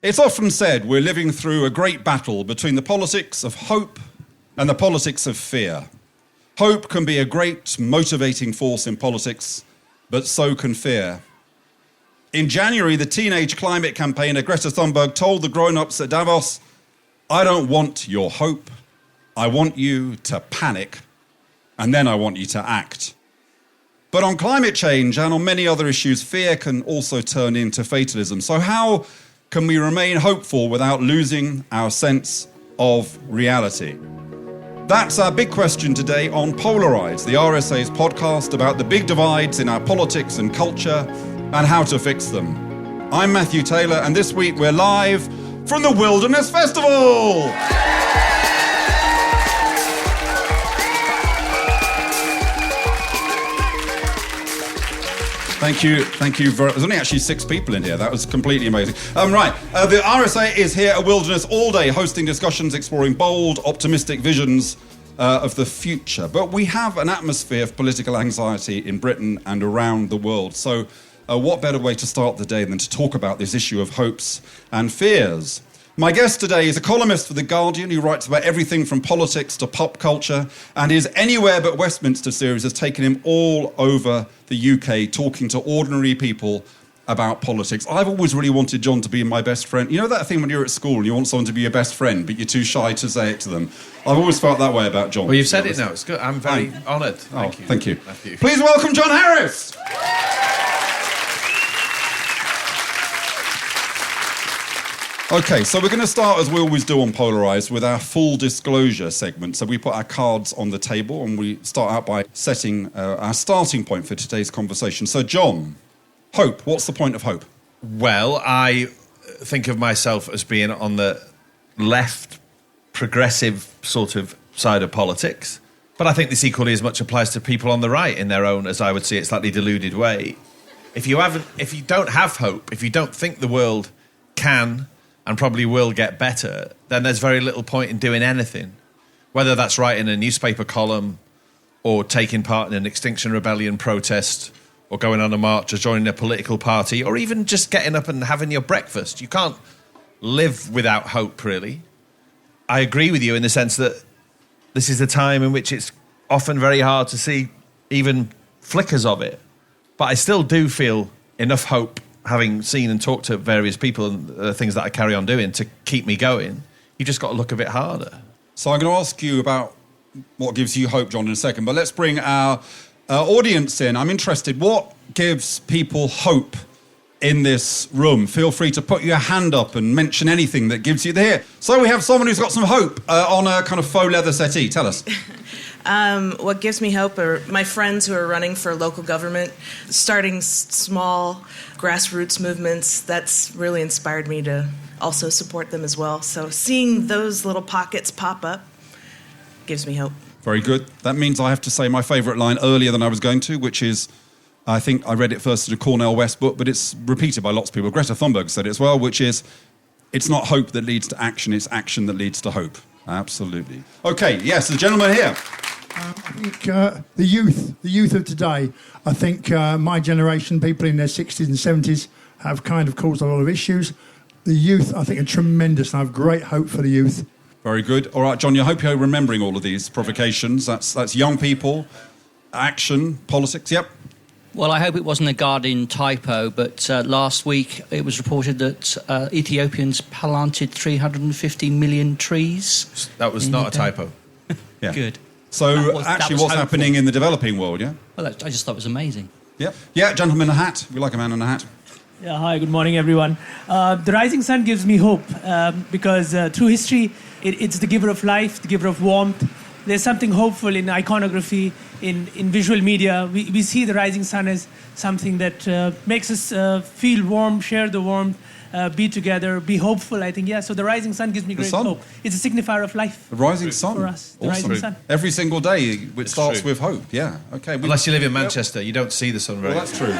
It's often said we're living through a great battle between the politics of hope and the politics of fear. Hope can be a great motivating force in politics, but so can fear. In January, the teenage climate campaigner Greta Thunberg told the grown-ups at Davos, "I don't want your hope. I want you to panic, and then I want you to act." But on climate change and on many other issues, fear can also turn into fatalism. So how can we remain hopeful without losing our sense of reality? That's our big question today on Polarised, the RSA's podcast about the big divides in our politics and culture and how to fix them. I'm Matthew Taylor, and this week we're live from the Wilderness Festival! Thank you. There's only actually 6 people in here. That was completely amazing. The RSA is here at Wilderness all day, hosting discussions exploring bold, optimistic visions of the future. But we have an atmosphere of political anxiety in Britain and around the world. So what better way to start the day than to talk about this issue of hopes and fears? My guest today is a columnist for The Guardian who writes about everything from politics to pop culture, and his Anywhere But Westminster series has taken him all over the UK talking to ordinary people about politics. I've always really wanted John to be my best friend. You know that thing when you're at school and you want someone to be your best friend, but you're too shy to say it to them? I've always felt that way about John. Well, you've said it now. It's good. I'm very honoured. Thank you. Please welcome John Harris. OK, so we're going to start, as we always do on Polarised, with our full disclosure segment. So we put our cards on the table and we start out by setting our starting point for today's conversation. So, John, hope. What's the point of hope? Well, I think of myself as being on the left, progressive sort of side of politics. But I think this equally as much applies to people on the right in their own, as I would see it, slightly deluded way. If you don't have hope, if you don't think the world can and probably will get better, then there's very little point in doing anything. Whether that's writing a newspaper column or taking part in an Extinction Rebellion protest or going on a march or joining a political party or even just getting up and having your breakfast. You can't live without hope, really. I agree with you in the sense that this is a time in which it's often very hard to see even flickers of it. But I still do feel enough hope, having seen and talked to various people and the things that I carry on doing, to keep me going. You just got to look a bit harder. So I'm going to ask you about what gives you hope, John, in a second. But let's bring our audience in. I'm interested. What gives people hope in this room? Feel free to put your hand up and mention anything that gives you here. So we have someone who's got some hope on a kind of faux leather settee. Tell us. What gives me hope are my friends who are running for local government, starting small grassroots movements. That's really inspired me to also support them as well. So seeing those little pockets pop up gives me hope. Very good. That means I have to say my favourite line earlier than I was going to, which is, I think I read it first in a Cornell West book, but it's repeated by lots of people. Greta Thunberg said it as well, which is, it's not hope that leads to action, it's action that leads to hope. Absolutely. OK, yes, the gentleman here. I think the youth of today, I think my generation, people in their 60s and 70s, have kind of caused a lot of issues. The youth, I think, are tremendous, and I have great hope for the youth. Very good. All right, John, I hope you're remembering all of these provocations. That's young people, action, politics, yep. Well, I hope it wasn't a Guardian typo, but last week it was reported that Ethiopians planted 350 million trees. That was not a typo. Yeah. Good. So actually what's happening in the developing world, yeah? Well, I just thought it was amazing. Yep. Yeah, gentleman in a hat. We like a man in a hat. Yeah, hi, good morning, everyone. The rising sun gives me hope because through history, it's the giver of life, the giver of warmth. There's something hopeful in iconography, in visual media. We see the rising sun as something that makes us feel warm, share the warmth, be together, be hopeful, I think. Yeah, so the rising sun gives me great hope. It's a signifier of life. The rising sun. For us, the awesome. rising sun. Every single day, it starts with hope, yeah. Okay. Unless you live in Manchester, you don't see the sun very well, that's true.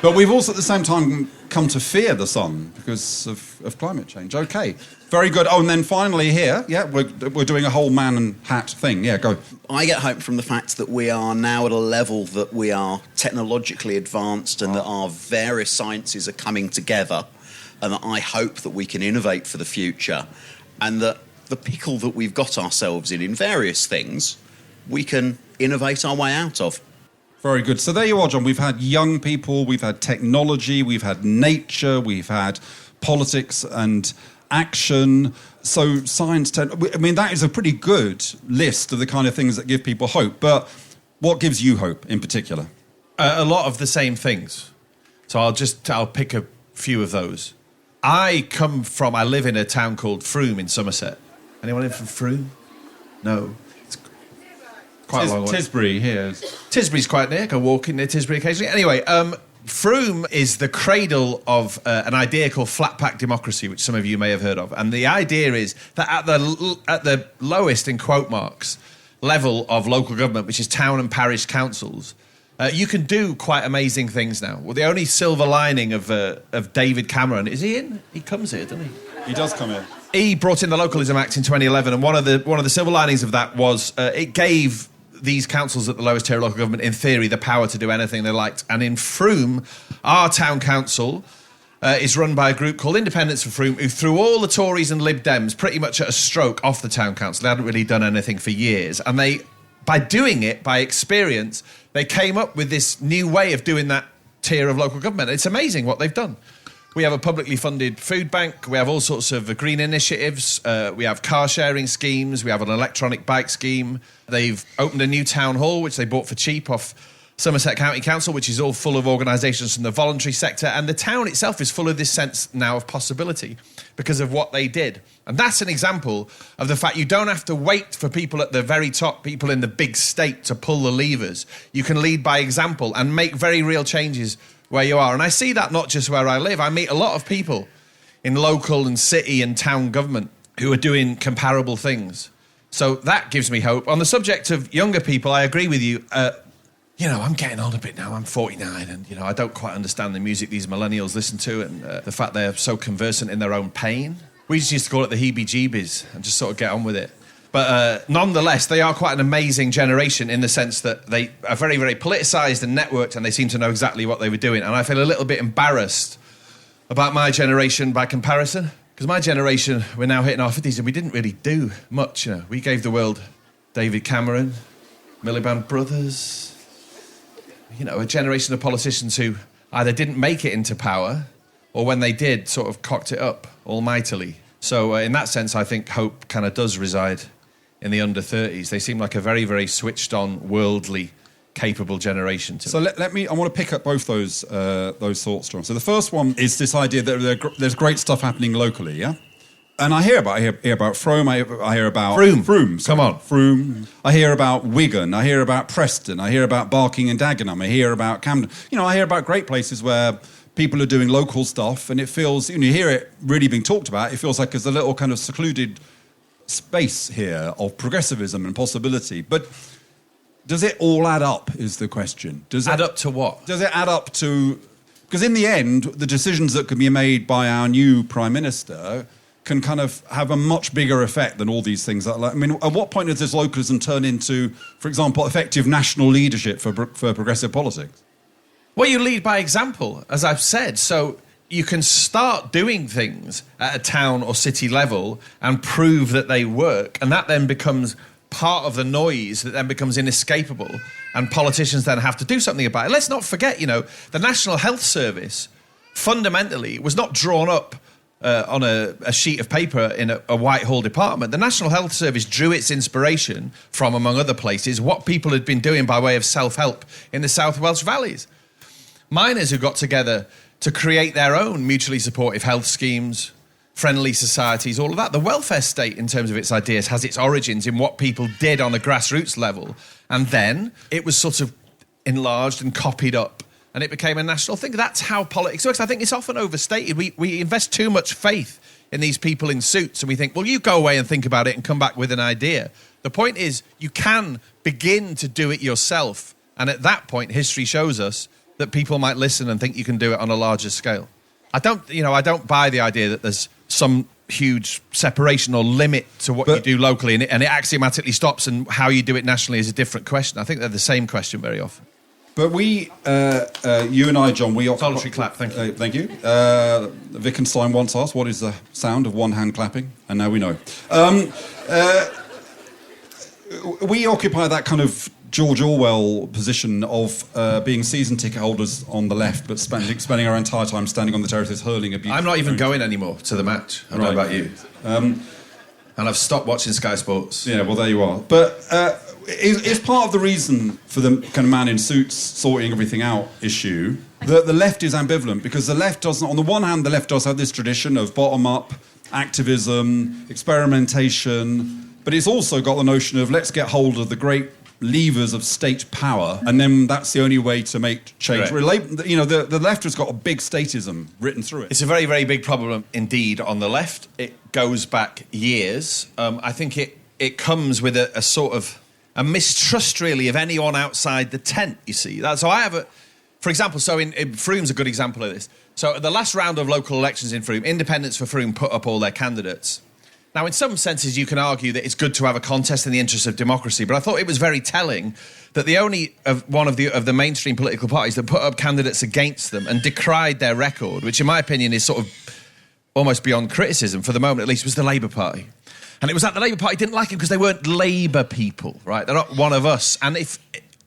But we've also at the same time come to fear the sun because of climate change. OK, very good. Oh, and then finally here, yeah, we're doing a whole man and hat thing. Yeah, go. I get hope from the fact that we are now at a level that we are technologically advanced and that our various sciences are coming together and that I hope that we can innovate for the future, and that the pickle that we've got ourselves in various things, we can innovate our way out of. Very good. So there you are, John. We've had young people, we've had technology, we've had nature, we've had politics and action. So science, I mean, that is a pretty good list of the kind of things that give people hope. But what gives you hope in particular? A lot of the same things. So I'll pick a few of those. I live in a town called Frome in Somerset. Anyone in from Frome? No. It's quite a long way. Tisbury here. Tisbury's quite near. Go walking near Tisbury occasionally. Anyway, Frome is the cradle of an idea called flat pack democracy, which some of you may have heard of. And the idea is that at the lowest, in quote marks, level of local government, which is town and parish councils, you can do quite amazing things now. Well, the only silver lining of David Cameron, is he in? He comes here, doesn't he? He does come here. He brought in the Localism Act in 2011, and one of the silver linings of that was it gave these councils at the lowest tier of local government, in theory, the power to do anything they liked. And in Frome, our town council is run by a group called Independents for Frome, who threw all the Tories and Lib Dems pretty much at a stroke off the town council. They hadn't really done anything for years. And they, by doing it, by experience, they came up with this new way of doing that tier of local government. It's amazing what they've done. We have a publicly funded food bank. We have all sorts of green initiatives. We have car sharing schemes. We have an electronic bike scheme. They've opened a new town hall, which they bought for cheap off Somerset County Council, which is all full of organisations from the voluntary sector. And the town itself is full of this sense now of possibility because of what they did. And that's an example of the fact you don't have to wait for people at the very top, people in the big state, to pull the levers. You can lead by example and make very real changes where you are. And I see that not just where I live. I meet a lot of people in local and city and town government who are doing comparable things. So that gives me hope. On the subject of younger people, I agree with you. I'm getting on a bit now. I'm 49 and, I don't quite understand the music these millennials listen to and the fact they're so conversant in their own pain. We just used to call it the heebie-jeebies and just sort of get on with it. But nonetheless, they are quite an amazing generation in the sense that they are very, very politicised and networked, and they seem to know exactly what they were doing. And I feel a little bit embarrassed about my generation by comparison, because my generation, we're now hitting our 50s, and we didn't really do much. We gave the world David Cameron, Miliband Brothers, a generation of politicians who either didn't make it into power, or when they did, sort of cocked it up almightily. So in that sense, I think hope kind of does reside in the under 30s. They seem like a very, very switched on, worldly, capable generation. So I want to pick up both those thoughts, John. So the first one is this idea that there's great stuff happening locally, yeah? And I hear about Frome, I hear about... Frome. Come on. Frome. I hear about Wigan, I hear about Preston, I hear about Barking and Dagenham, I hear about Camden. I hear about great places where people are doing local stuff, and it feels, you hear it really being talked about, it feels like there's a little kind of secluded space here of progressivism and possibility. But does it all add up, is the question. Does it add up to what? Does it add up to... Because in the end, the decisions that can be made by our new Prime Minister can kind of have a much bigger effect than all these things. At what point does this localism turn into, for example, effective national leadership for progressive politics? Well, you lead by example, as I've said. So you can start doing things at a town or city level and prove that they work, and that then becomes part of the noise that then becomes inescapable, and politicians then have to do something about it. Let's not forget, the National Health Service fundamentally was not drawn up on a sheet of paper in a Whitehall department. The National Health Service drew its inspiration from, among other places, what people had been doing by way of self-help in the South Welsh valleys. Miners who got together to create their own mutually supportive health schemes, friendly societies, all of that. The welfare state, in terms of its ideas, has its origins in what people did on a grassroots level. And then it was sort of enlarged and copied up, and it became a national thing. That's how politics works. I think it's often overstated. We invest too much faith in these people in suits, and we think, well, you go away and think about it and come back with an idea. The point is, you can begin to do it yourself. And at that point, history shows us that people might listen and think you can do it on a larger scale. I don't buy the idea that there's some huge separation or limit to what you do locally and it axiomatically stops, and how you do it nationally is a different question. I think they're the same question very often. But we, you and I, John, we... Voluntary clap, thank you. Thank you. Wittgenstein once asked, what is the sound of one hand clapping? And now we know. We occupy that kind of George Orwell position of being season ticket holders on the left, but spending our entire time standing on the terraces hurling abuse. I'm not even going anymore to the match. I don't know about you. And I've stopped watching Sky Sports. Yeah, well, there you are. But is part of the reason for the kind of man in suits sorting everything out issue that the left is ambivalent? Because the left doesn't... On the one hand, the left does have this tradition of bottom-up activism, experimentation, but it's also got the notion of let's get hold of the great levers of state power, and then that's the only way to make change. Right. You know, the left has got a big statism written through it. It's a very, very big problem indeed on the left. It goes back years. I think it comes with a sort of a mistrust, really, of anyone outside the tent, you see. So I have for example, so in Froom's a good example of this. So at the last round of local elections in Froome, independents for Froome put up all their candidates. Now, in some senses, you can argue that it's good to have a contest in the interest of democracy, but I thought it was very telling that the only one of the mainstream political parties that put up candidates against them and decried their record, which in my opinion is sort of almost beyond criticism, for the moment at least, was the Labour Party. And it was that the Labour Party didn't like him because they weren't Labour people, right? They're not one of us. And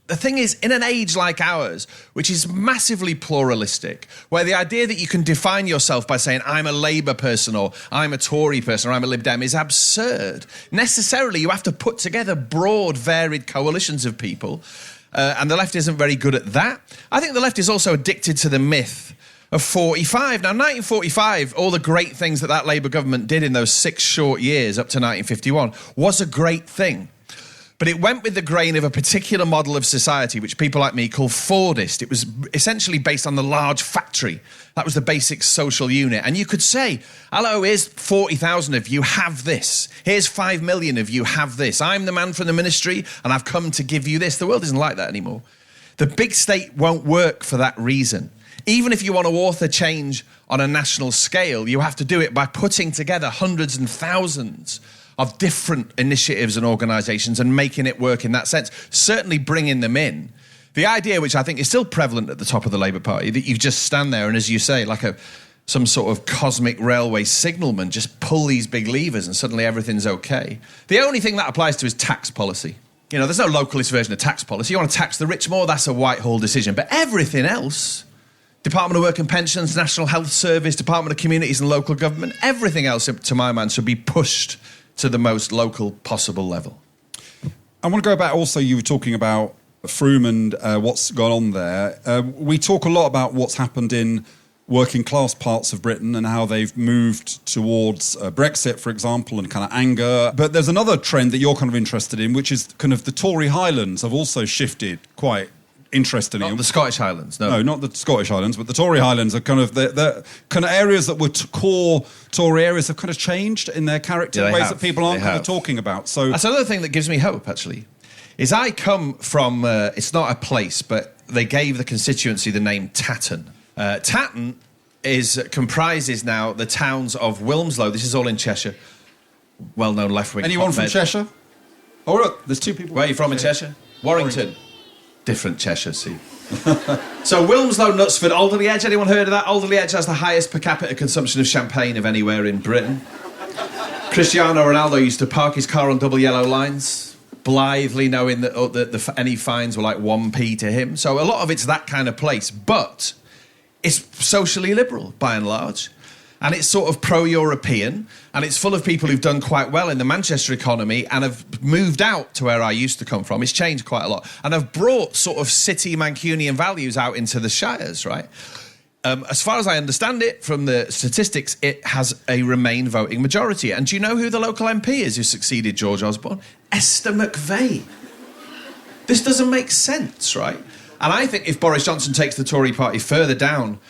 the thing is, in an age like ours, which is massively pluralistic, where the idea that you can define yourself by saying, I'm a Labour person, or I'm a Tory person, or I'm a Lib Dem, is absurd. Necessarily, you have to put together broad, varied coalitions of people, and the left isn't very good at that. I think the left is also addicted to the myth of 45. Now, 1945, all the great things that Labour government did in those 6 short years up to 1951 was a great thing. But it went with the grain of a particular model of society, which people like me call Fordist. It was essentially based on the large factory. That was the basic social unit. And you could say, hello, here's 40,000 of you, have this. Here's 5 million of you, have this. I'm the man from the ministry, and I've come to give you this. The world isn't like that anymore. The big state won't work for that reason. Even if you want to author change on a national scale, you have to do it by putting together hundreds and thousands of different initiatives and organisations and making it work in that sense, certainly bringing them in. The idea, which I think is still prevalent at the top of the Labour Party, that you just stand there and, as you say, like some sort of cosmic railway signalman, just pull these big levers and suddenly everything's okay. The only thing that applies to is tax policy. You know, there's no localist version of tax policy. You want to tax the rich more, that's a Whitehall decision. But everything else, Department of Work and Pensions, National Health Service, Department of Communities and Local Government, everything else, to my mind, should be pushed to the most local possible level. I want to go back also, you were talking about Froome and what's gone on there. We talk a lot about what's happened in working class parts of Britain and how they've moved towards Brexit, for example, and kind of anger. But there's another trend that you're kind of interested in, which is kind of the Tory Highlands have also shifted quite interestingly. Not the Scottish Highlands, no. No, not the Scottish Highlands, but the Tory Highlands are kind of the kind of areas that were core Tory areas have kind of changed in their character in ways that people aren't kind of talking about. So that's another thing that gives me hope, actually, is I come from, it's not a place, but they gave the constituency the name Tatton. Tatton comprises now the towns of Wilmslow. This is all in Cheshire. Well-known left-wing. Anyone from Cheshire? Oh, look, there's 2 people. Where are you from in Cheshire? Warrington. Different Cheshire, see. So Wilmslow, Knutsford, Alderley Edge. Anyone heard of that? Alderley Edge has the highest per capita consumption of champagne of anywhere in Britain. Cristiano Ronaldo used to park his car on double yellow lines, blithely knowing that any fines were like 1p to him. So a lot of it's that kind of place, but it's socially liberal by and large. And it's sort of pro-European, and it's full of people who've done quite well in the Manchester economy and have moved out to where I used to come from. It's changed quite a lot. And have brought sort of city Mancunian values out into the shires, right? As far as I understand it, from the statistics, it has a Remain voting majority. And do you know who the local MP is who succeeded George Osborne? Esther McVeigh. This doesn't make sense, right? And I think if Boris Johnson takes the Tory party further down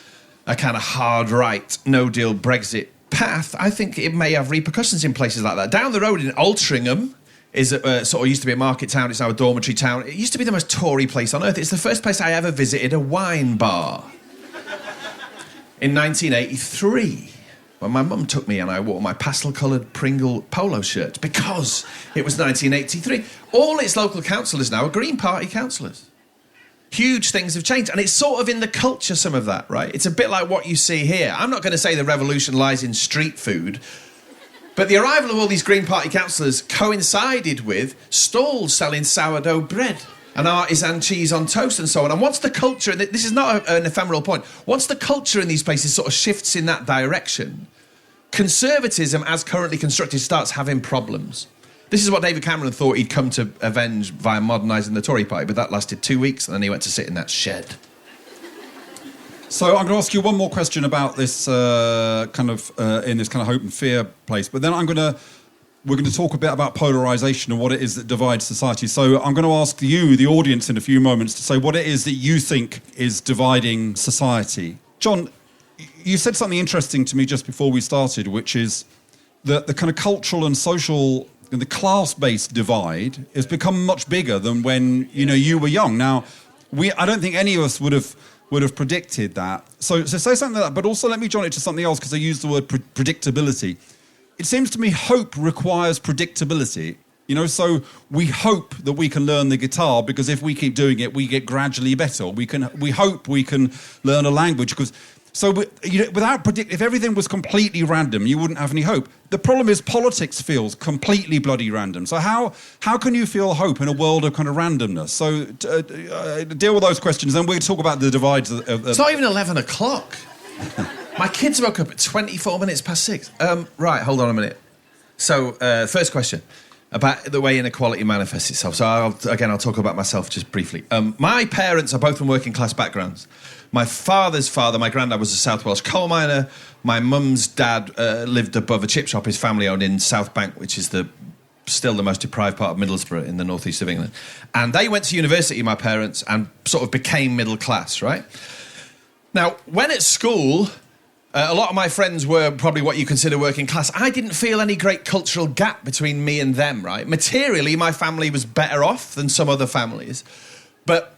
a kind of hard right, no-deal Brexit path, I think it may have repercussions in places like that. Down the road in Altrincham is sort of used to be a market town. It's now a dormitory town. It used to be the most Tory place on earth. It's the first place I ever visited a wine bar. In 1983, when my mum took me and I wore my pastel-coloured Pringle polo shirt because it was 1983. All its local councillors now are Green Party councillors. Huge things have changed. And it's sort of in the culture, some of that, right? It's a bit like what you see here. I'm not going to say the revolution lies in street food, but the arrival of all these Green Party councillors coincided with stalls selling sourdough bread and artisan cheese on toast and so on. And once the culture, and this is not an ephemeral point, once the culture in these places sort of shifts in that direction, conservatism, as currently constructed, starts having problems. This is what David Cameron thought he'd come to avenge via modernising the Tory party, but that lasted 2 weeks, and then he went to sit in that shed. So I'm going to ask you one more question about this in this kind of hope and fear place, but then we're going to talk a bit about polarisation and what it is that divides society. So I'm going to ask you, the audience, in a few moments to say what it is that you think is dividing society. John, you said something interesting to me just before we started, which is that the kind of cultural and social and the class-based divide has become much bigger than when you were young. Now, I don't think any of us would have predicted that. So say something like that, but also let me join it to something else because I used the word predictability. It seems to me hope requires predictability. So we hope that we can learn the guitar because if we keep doing it, we get gradually better. We hope we can learn a language because. So if everything was completely random, you wouldn't have any hope. The problem is politics feels completely bloody random. So how can you feel hope in a world of kind of randomness? So deal with those questions, and we'll talk about the divides. It's not even 11 o'clock. My kids woke up at 24 minutes past 6. Right, hold on a minute. So first question about the way inequality manifests itself. So I'll talk about myself just briefly. My parents are both from working class backgrounds. My father's father, my granddad, was a South Welsh coal miner. My mum's dad lived above a chip shop his family owned in South Bank, which is still the most deprived part of Middlesbrough in the northeast of England. And they went to university, my parents, and sort of became middle class, right? Now, when at school, a lot of my friends were probably what you consider working class. I didn't feel any great cultural gap between me and them, right? Materially, my family was better off than some other families. But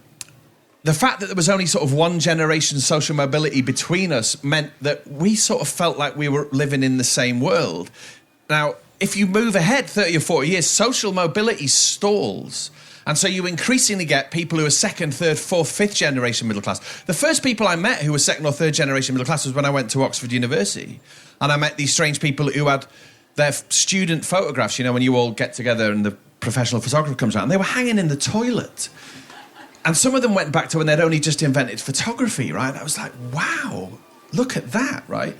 the fact that there was only sort of one generation social mobility between us meant that we sort of felt like we were living in the same world. Now, if you move ahead 30 or 40 years, social mobility stalls. And so you increasingly get people who are second, third, fourth, fifth generation middle class. The first people I met who were second or third generation middle class was when I went to Oxford University. And I met these strange people who had their student photographs, when you all get together and the professional photographer comes around. They were hanging in the toilet. And some of them went back to when they'd only just invented photography, right? I was like, wow, look at that, right?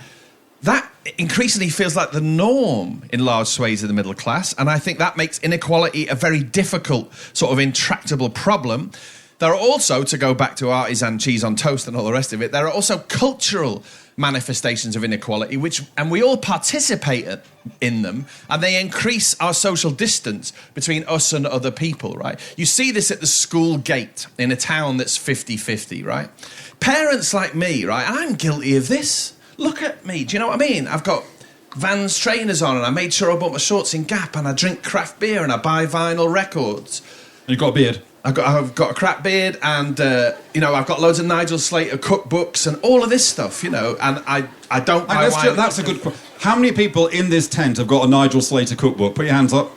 That increasingly feels like the norm in large swathes of the middle class. And I think that makes inequality a very difficult, sort of intractable problem. There are also, to go back to artisan cheese on toast and all the rest of it, there are also cultural manifestations of inequality, and we all participate in them, and they increase our social distance between us and other people, right? You see this at the school gate in a town that's 50-50, right? Parents like me, right, I'm guilty of this. Look at me, do you know what I mean? I've got Vans trainers on, and I made sure I bought my shorts in Gap, and I drink craft beer, and I buy vinyl records. And you've got a beard. I've got a crap beard, and I've got loads of Nigel Slater cookbooks and all of this stuff, and I don't buy wine. That's a good question. How many people in this tent have got a Nigel Slater cookbook? Put your hands up.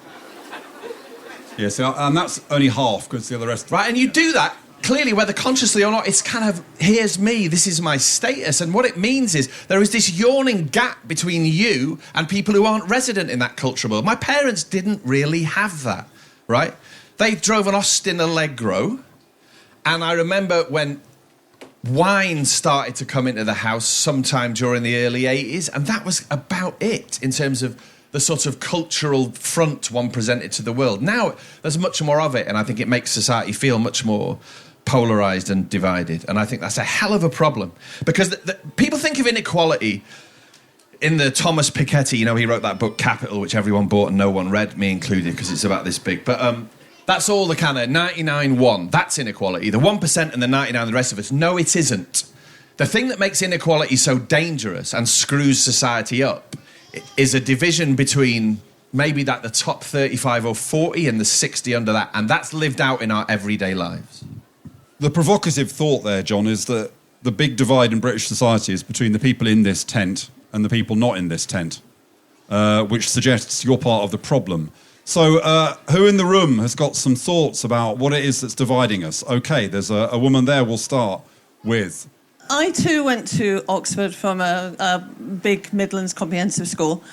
Yes, and that's only half because the other rest. Right, and you do that clearly, whether consciously or not. It's kind of, here's me, this is my status, and what it means is there is this yawning gap between you and people who aren't resident in that cultural world. My parents didn't really have that, right? They drove an Austin Allegro, and I remember when wine started to come into the house sometime during the early 80s, and that was about it in terms of the sort of cultural front one presented to the world. Now, there's much more of it, and I think it makes society feel much more polarised and divided, and I think that's a hell of a problem, because people think of inequality in the Thomas Piketty, he wrote that book, Capital, which everyone bought and no one read, me included, because it's about this big, but that's all the kind of 99-1. That's inequality. The 1% and the 99, the rest of us. No, it isn't. The thing that makes inequality so dangerous and screws society up is a division between maybe the top 35 or 40 and the 60 under that. And that's lived out in our everyday lives. The provocative thought there, John, is that the big divide in British society is between the people in this tent and the people not in this tent, which suggests you're part of the problem. So, who in the room has got some thoughts about what it is that's dividing us? Okay, there's a woman there we'll start with. I too went to Oxford from a big Midlands comprehensive school,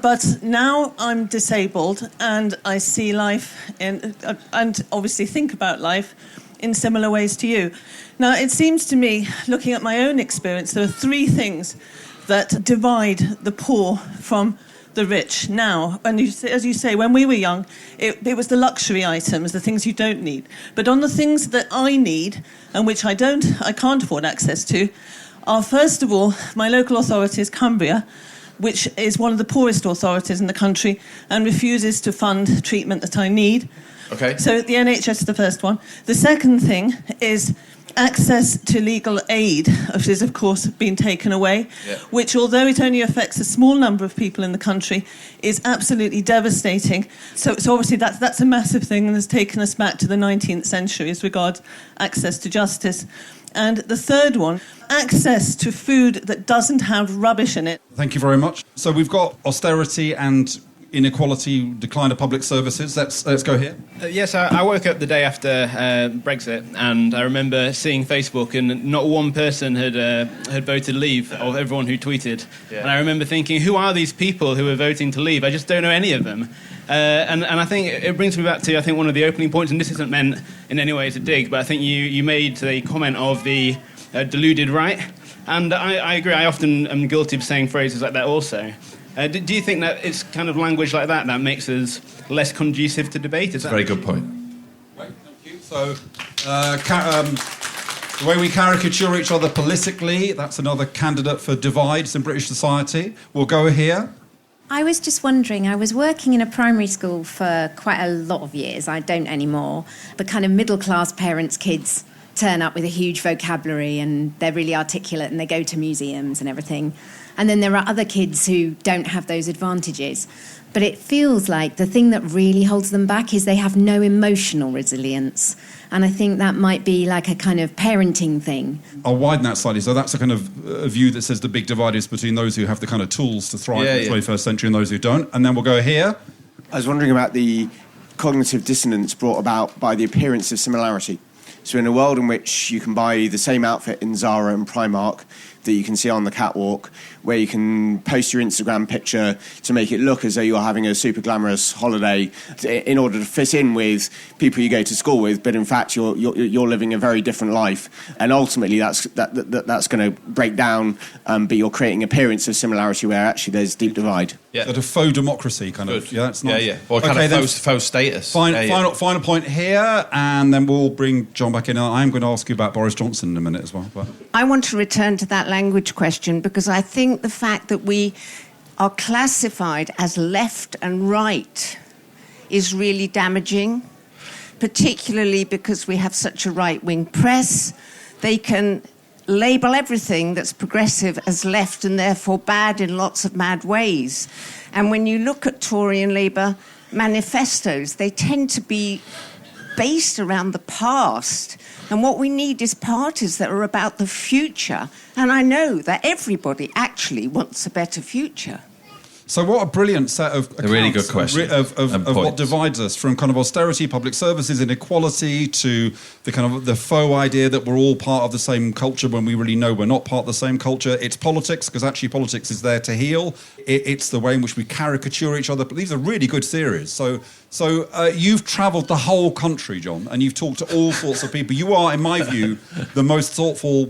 but now I'm disabled and I see life and obviously think about life in similar ways to you. Now, it seems to me, looking at my own experience, there are three things that divide the poor from the rich now. And as you say, when we were young, it was the luxury items, the things you don't need. But on the things that I need and which I can't afford access to, are first of all, my local authority is Cumbria, which is one of the poorest authorities in the country and refuses to fund treatment that I need. Okay. So the NHS is the first one. The second thing is access to legal aid, which is, of course, been taken away, which, although it only affects a small number of people in the country, is absolutely devastating. So obviously that's a massive thing and has taken us back to the 19th century as regards access to justice. And the third one, access to food that doesn't have rubbish in it. Thank you very much. So we've got austerity and inequality, decline of public services. Let's go here. Yes, I woke up the day after Brexit, and I remember seeing Facebook, and not one person had voted leave, of everyone who tweeted. Yeah. And I remember thinking, who are these people who are voting to leave? I just don't know any of them. And I think it brings me back to, one of the opening points, and this isn't meant in any way as a dig, but I think you made the comment of the deluded right. And I agree, I often am guilty of saying phrases like that also. Do you think that it's kind of language like that makes us less conducive to debate? That's a very good point. Right, thank you. So, the way we caricature each other politically, that's another candidate for divides in British society. We'll go here. I was just wondering, I was working in a primary school for quite a lot of years. I don't anymore. The kind of middle-class parents' kids turn up with a huge vocabulary and they're really articulate and they go to museums and everything. And then there are other kids who don't have those advantages. But it feels like the thing that really holds them back is they have no emotional resilience. And I think that might be like a kind of parenting thing. I'll widen that slightly. So that's a kind of a view that says the big divide is between those who have the kind of tools to thrive in the 21st century and those who don't. And then we'll go here. I was wondering about the cognitive dissonance brought about by the appearance of similarity. So in a world in which you can buy the same outfit in Zara and Primark that you can see on the catwalk, where you can post your Instagram picture to make it look as though you're having a super glamorous holiday in order to fit in with people you go to school with, but in fact you're living a very different life, and ultimately that's going to break down, but you're creating appearance of similarity where actually there's deep divide. Yeah, sort of faux democracy kind of. Yeah, that's nice. Yeah. Or kind of faux status. Final point here, and then we'll bring John back in. I'm going to ask you about Boris Johnson in a minute as well. But I want to return to that language question because I think the fact that we are classified as left and right is really damaging, particularly because we have such a right-wing press. They can label everything that's progressive as left and therefore bad in lots of mad ways. And when you look at Tory and Labour manifestos, they tend to be based around the past. And what we need is parties that are about the future. And I know that everybody actually wants a better future. So what a brilliant set of accounts, a really good question of what divides us, from kind of austerity, public services, inequality, to the kind of the faux idea that we're all part of the same culture when we really know we're not part of the same culture. It's politics, because actually politics is there to heal. It's the way in which we caricature each other. But these are really good theories. So you've travelled the whole country, John, and you've talked to all sorts of people. You are, in my view, the most thoughtful,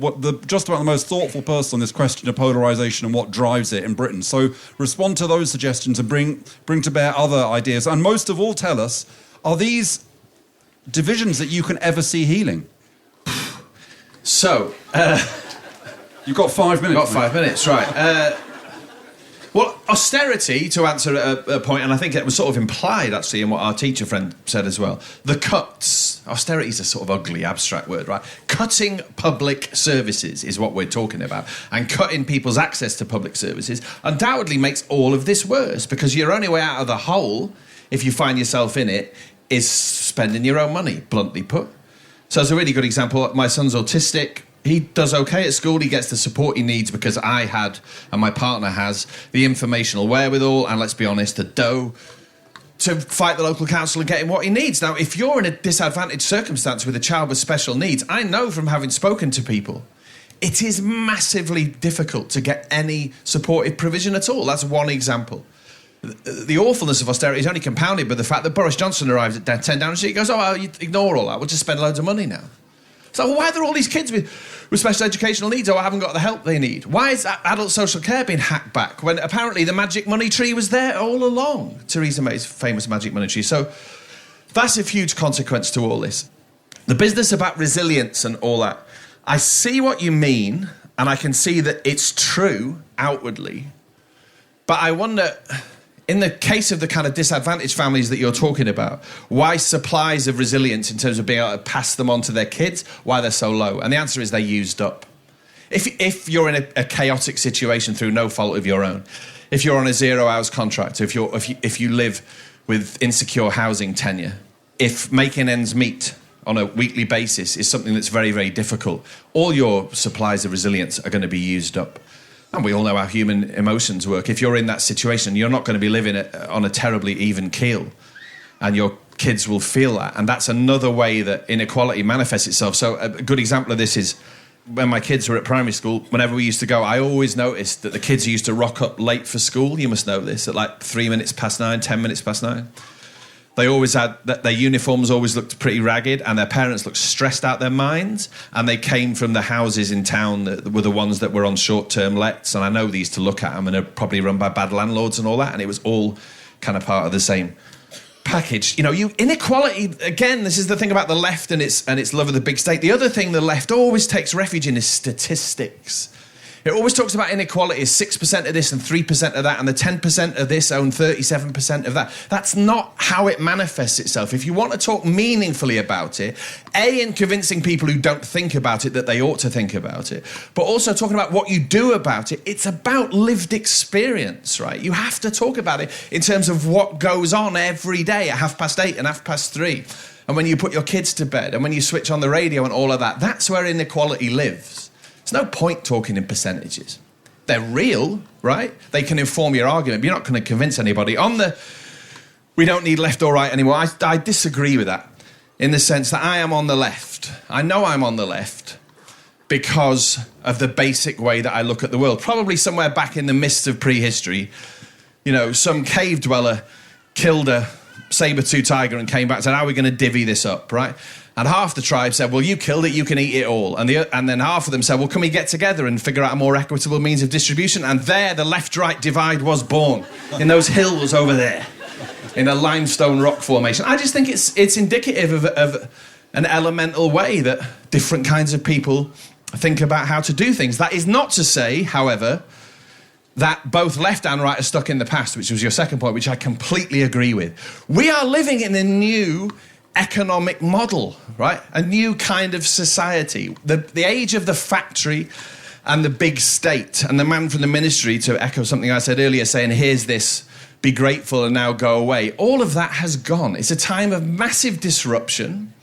just about the most thoughtful person on this question of polarisation and what drives it in Britain. So respond to those suggestions and bring to bear other ideas. And most of all, tell us, are these divisions that you can ever see healing? So, you've got 5 minutes. Got 5 minutes, right. Well, austerity, to answer a point, and I think it was sort of implied, actually, in what our teacher friend said as well. The cuts. Austerity is a sort of ugly, abstract word, right? Cutting public services is what we're talking about. And cutting people's access to public services undoubtedly makes all of this worse, because your only way out of the hole, if you find yourself in it, is spending your own money, bluntly put. So as a really good example, my son's autistic. He does okay at school. He gets the support he needs because I had, and my partner has, the informational wherewithal, and let's be honest, the dough to fight the local council and get him what he needs. Now, if you're in a disadvantaged circumstance with a child with special needs, I know from having spoken to people, it is massively difficult to get any supportive provision at all. That's one example. The awfulness of austerity is only compounded by the fact that Boris Johnson arrives at 10 Downing Street. He goes, you ignore all that. We'll just spend loads of money now. So why are there all these kids with special educational needs who haven't got the help they need? Why is adult social care being hacked back when apparently the magic money tree was there all along? Theresa May's famous magic money tree. So that's a huge consequence to all this. The business about resilience and all that, I see what you mean, and I can see that it's true outwardly. But I wonder, in the case of the kind of disadvantaged families that you're talking about, why supplies of resilience in terms of being able to pass them on to their kids, why they're so low? And the answer is they're used up. If you're in a chaotic situation through no fault of your own, if you're on a 0 hours contract, if you live with insecure housing tenure, if making ends meet on a weekly basis is something that's very, very difficult, all your supplies of resilience are going to be used up. And we all know how human emotions work. If you're in that situation, you're not going to be living on a terribly even keel. And your kids will feel that. And that's another way that inequality manifests itself. So a good example of this is when my kids were at primary school, whenever we used to go, I always noticed that the kids used to rock up late for school. You must know this, at like 3 minutes past 9, 10 minutes past 9. They always had, their uniforms always looked pretty ragged and their parents looked stressed out their minds, and they came from the houses in town that were the ones that were on short-term lets, and I know these to look at them, and they're probably run by bad landlords and all that, and it was all kind of part of the same package. You know, inequality, again, this is the thing about the left and its love of the big state. The other thing the left always takes refuge in is statistics. It always talks about inequality as 6% of this and 3% of that, and the 10% of this own 37% of that. That's not how it manifests itself. If you want to talk meaningfully about it, in convincing people who don't think about it that they ought to think about it, but also talking about what you do about it, it's about lived experience, right? You have to talk about it in terms of what goes on every day at 8:30 and 3:30. And when you put your kids to bed and when you switch on the radio and all of that, that's where inequality lives. There's no point talking in percentages. They're real, right? They can inform your argument, but you're not going to convince anybody. We don't need left or right anymore, I disagree with that in the sense that I am on the left. I know I'm on the left because of the basic way that I look at the world. Probably somewhere back in the mists of prehistory, you know, some cave dweller killed a saber-tooth tiger and came back and said, how are we going to divvy this up, right? And half the tribe said, well, you killed it, you can eat it all. And then half of them said, well, can we get together and figure out a more equitable means of distribution? And there, the left-right divide was born, in those hills over there, in a limestone rock formation. I just think it's indicative of an elemental way that different kinds of people think about how to do things. That is not to say, however, that both left and right are stuck in the past, which was your second point, which I completely agree with. We are living in a new economic model, right? A new kind of society. The age of the factory and the big state, and the man from the ministry, to echo something I said earlier, saying, here's this, be grateful and now go away. All of that has gone. It's a time of massive disruption.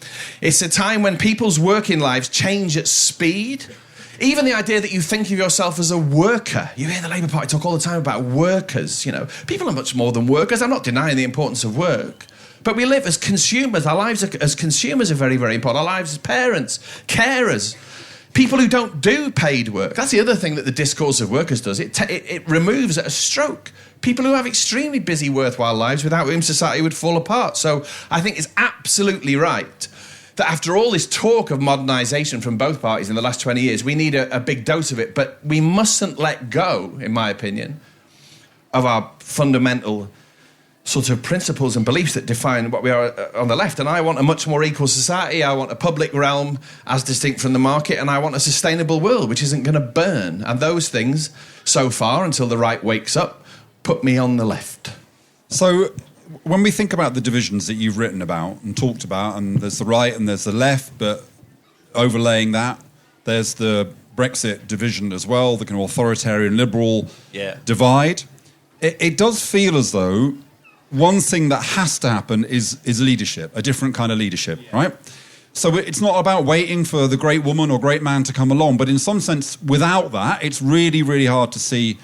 It's a time when people's working lives change at speed. Even the idea that you think of yourself as a worker. You hear the Labour Party talk all the time about workers, you know. People are much more than workers. I'm not denying the importance of work. But we live as consumers. Our lives as consumers are very, very important. Our lives as parents, carers, people who don't do paid work. That's the other thing that the discourse of workers does. It removes at a stroke people who have extremely busy, worthwhile lives without whom society would fall apart. So I think it's absolutely right that after all this talk of modernisation from both parties in the last 20 years, we need a big dose of it. But we mustn't let go, in my opinion, of our fundamental sort of principles and beliefs that define what we are on the left. And I want a much more equal society. I want a public realm as distinct from the market. And I want a sustainable world which isn't going to burn. And those things, so far, until the right wakes up, put me on the left. So when we think about the divisions that you've written about and talked about, and there's the right and there's the left, but overlaying that, there's the Brexit division as well, the kind of authoritarian liberal divide. It does feel as though one thing that has to happen is leadership, a different kind of leadership, right? So it's not about waiting for the great woman or great man to come along, but in some sense, without that, it's really, really hard to see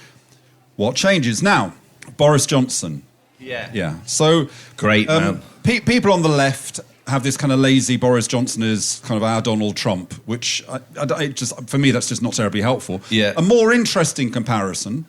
what changes. Now, Boris Johnson, Yeah. So great, man. People on the left have this kind of lazy Boris Johnson is kind of our Donald Trump, which for me, that's just not terribly helpful. Yeah. A more interesting comparison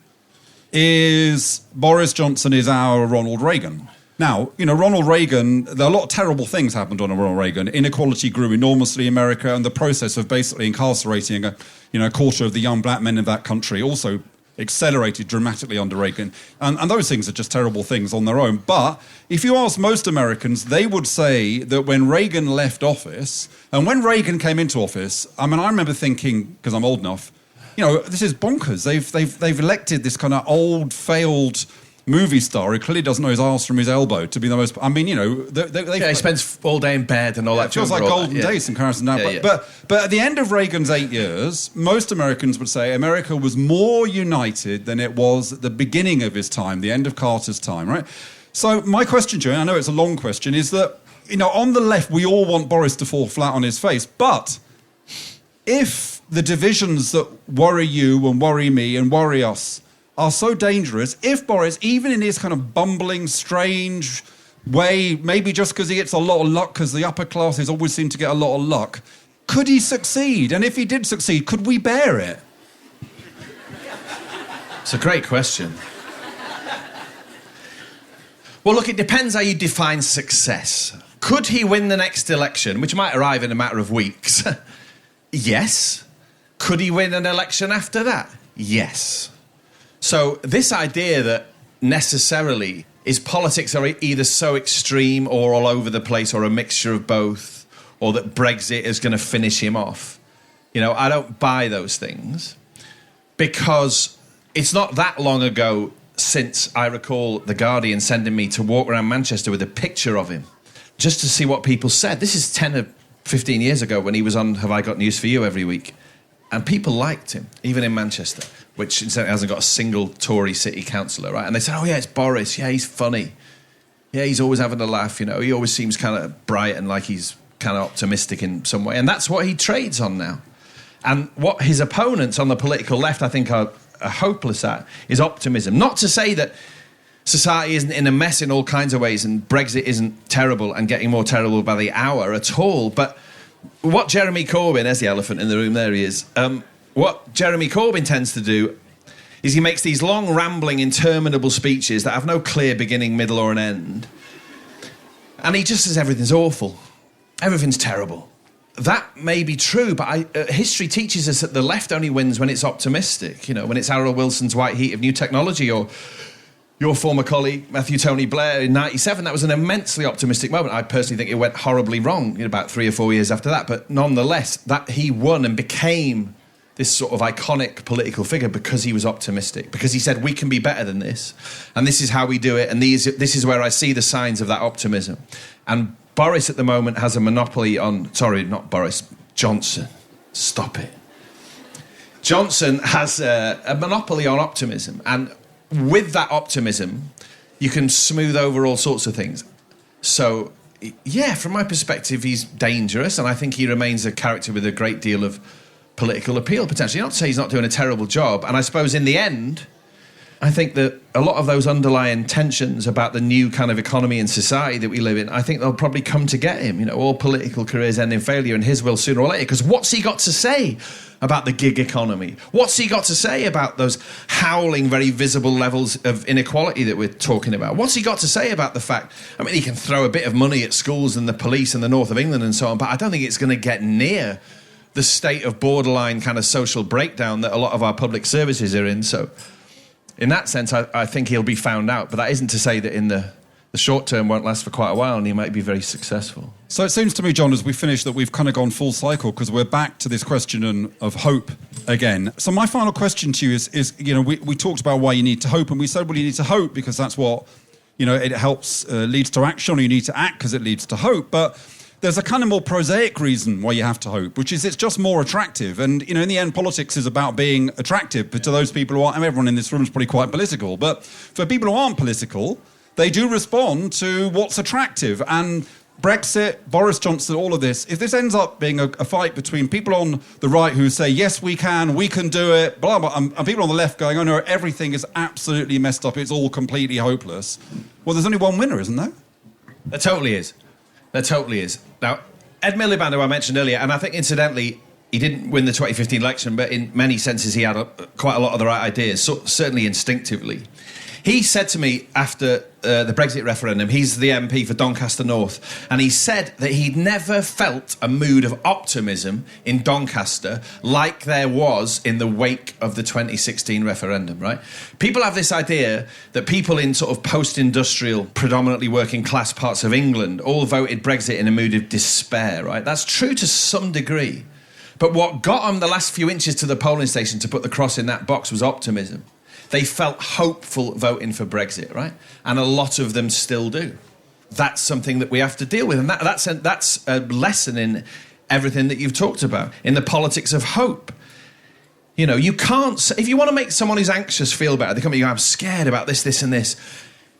is Boris Johnson is our Ronald Reagan. Now, Ronald Reagan, a lot of terrible things happened under Ronald Reagan. Inequality grew enormously in America, and the process of basically incarcerating a quarter of the young black men in that country also accelerated dramatically under Reagan. And those things are just terrible things on their own. But if you ask most Americans, they would say that when Reagan left office, and when Reagan came into office, I remember thinking, because I'm old enough, this is bonkers. They've elected this kind of old, failed movie star who clearly doesn't know his arse from his elbow to be the most... he spends all day in bed and all that. It feels like golden days in comparison now. But at the end of Reagan's 8 years, most Americans would say America was more united than it was at the beginning of his time, the end of Carter's time, right? So my question to you, and I know it's a long question, is that, on the left, we all want Boris to fall flat on his face, but if the divisions that worry you and worry me and worry us are so dangerous, if Boris, even in his kind of bumbling, strange way, maybe just because he gets a lot of luck, because the upper classes always seem to get a lot of luck, could he succeed? And if he did succeed, could we bear it? It's a great question. Well, look, it depends how you define success. Could he win the next election, which might arrive in a matter of weeks? Yes. Could he win an election after that? Yes. So this idea that necessarily is politics are either so extreme or all over the place or a mixture of both, or that Brexit is going to finish him off, I don't buy those things, because it's not that long ago since I recall The Guardian sending me to walk around Manchester with a picture of him just to see what people said. This is 10 or 15 years ago when he was on Have I Got News For You every week. And people liked him, even in Manchester, which incidentally hasn't got a single Tory city councillor, right? And they said, oh, yeah, it's Boris. Yeah, he's funny. Yeah, he's always having a laugh, He always seems kind of bright and like he's kind of optimistic in some way. And that's what he trades on now. And what his opponents on the political left, I think, are hopeless at is optimism. Not to say that society isn't in a mess in all kinds of ways and Brexit isn't terrible and getting more terrible by the hour at all, but what Jeremy Corbyn, there's the elephant in the room, there he is. What Jeremy Corbyn tends to do is he makes these long, rambling, interminable speeches that have no clear beginning, middle or an end. And he just says everything's awful. Everything's terrible. That may be true, but history teaches us that the left only wins when it's optimistic. When it's Harold Wilson's white heat of new technology, or your former colleague, Matthew Tony Blair, in 97, that was an immensely optimistic moment. I personally think it went horribly wrong in about 3 or 4 years after that. But nonetheless, that he won and became this sort of iconic political figure because he was optimistic, because he said, we can be better than this, and this is how we do it, and this is where I see the signs of that optimism. And Boris at the moment has a monopoly on... Sorry, not Boris. Johnson. Stop it. Johnson has a monopoly on optimism, and with that optimism, you can smooth over all sorts of things. So, yeah, from my perspective, he's dangerous, and I think he remains a character with a great deal of political appeal, potentially. Not to say he's not doing a terrible job, and I suppose in the end, I think that a lot of those underlying tensions about the new kind of economy and society that we live in, I think they'll probably come to get him. All political careers end in failure, and his will sooner or later, because what's he got to say about the gig economy? What's he got to say about those howling, very visible levels of inequality that we're talking about? What's he got to say about the fact... he can throw a bit of money at schools and the police in the north of England and so on, but I don't think it's going to get near the state of borderline kind of social breakdown that a lot of our public services are in. So in that sense, I think he'll be found out. But that isn't to say that in the short term won't last for quite a while and he might be very successful. So it seems to me, John, as we finish, that we've kind of gone full cycle because we're back to this question of hope again. So my final question to you is we talked about why you need to hope, and we said, well, you need to hope because that's what, it helps, leads to action, or you need to act because it leads to hope. But there's a kind of more prosaic reason why you have to hope, which is it's just more attractive. And, in the end, politics is about being attractive. But to those people who aren't, everyone in this room is probably quite political. But for people who aren't political, they do respond to what's attractive. And Brexit, Boris Johnson, all of this, if this ends up being a fight between people on the right who say, yes, we can do it, blah, blah, and people on the left going, oh no, everything is absolutely messed up, it's all completely hopeless, well, there's only one winner, isn't there? There totally is. There totally is. Now, Ed Miliband, who I mentioned earlier, and I think, incidentally, he didn't win the 2015 election, but in many senses he had quite a lot of the right ideas, certainly instinctively. He said to me after the Brexit referendum, he's the MP for Doncaster North, and he said that he'd never felt a mood of optimism in Doncaster like there was in the wake of the 2016 referendum, right? People have this idea that people in sort of post-industrial, predominantly working-class parts of England all voted Brexit in a mood of despair, right? That's true to some degree. But what got them the last few inches to the polling station to put the cross in that box was optimism. They felt hopeful voting for Brexit, right? And a lot of them still do. That's something that we have to deal with. And that's a lesson in everything that you've talked about, in the politics of hope. You know, you can't... If you want to make someone who's anxious feel better, they come to you, I'm scared about this, this and this.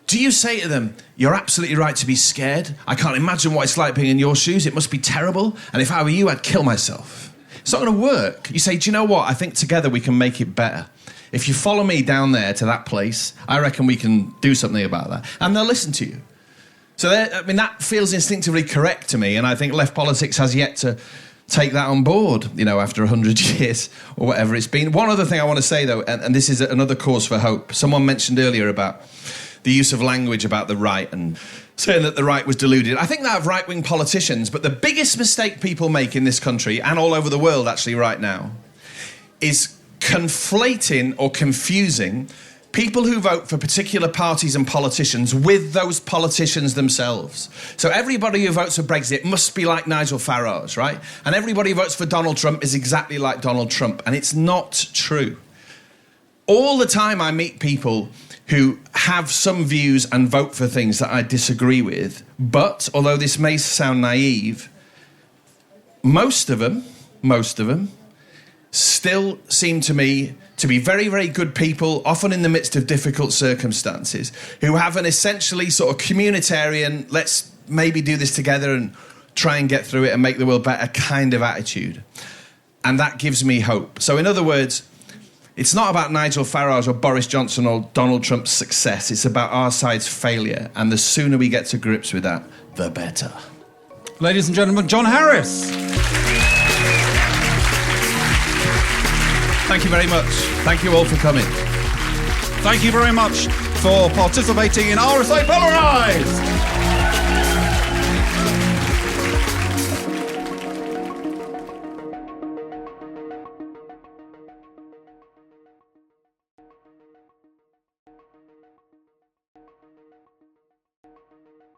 Do you say to them, you're absolutely right to be scared. I can't imagine what it's like being in your shoes. It must be terrible. And if I were you, I'd kill myself. It's not going to work. You say, do you know what? I think together we can make it better. If you follow me down there to that place, I reckon we can do something about that. And they'll listen to you. So, that feels instinctively correct to me, and I think left politics has yet to take that on board, you know, after 100 years or whatever it's been. One other thing I want to say, though, and this is another cause for hope. Someone mentioned earlier about the use of language about the right and saying that the right was deluded. I think that of right-wing politicians, but the biggest mistake people make in this country, and all over the world actually right now, is conflating or confusing people who vote for particular parties and politicians with those politicians themselves. So everybody who votes for Brexit must be like Nigel Farage, right? And everybody who votes for Donald Trump is exactly like Donald Trump. And it's not true. All the time I meet people who have some views and vote for things that I disagree with, but, although this may sound naive, most of them still seem to me to be very, very good people, often in the midst of difficult circumstances, who have an essentially sort of communitarian, let's maybe do this together and try and get through it and make the world better kind of attitude. And that gives me hope. So in other words, it's not about Nigel Farage or Boris Johnson or Donald Trump's success. It's about our side's failure. And the sooner we get to grips with that, the better. Ladies and gentlemen, John Harris. Thank you very much. Thank you all for coming. Thank you very much for participating in RSA Polarised.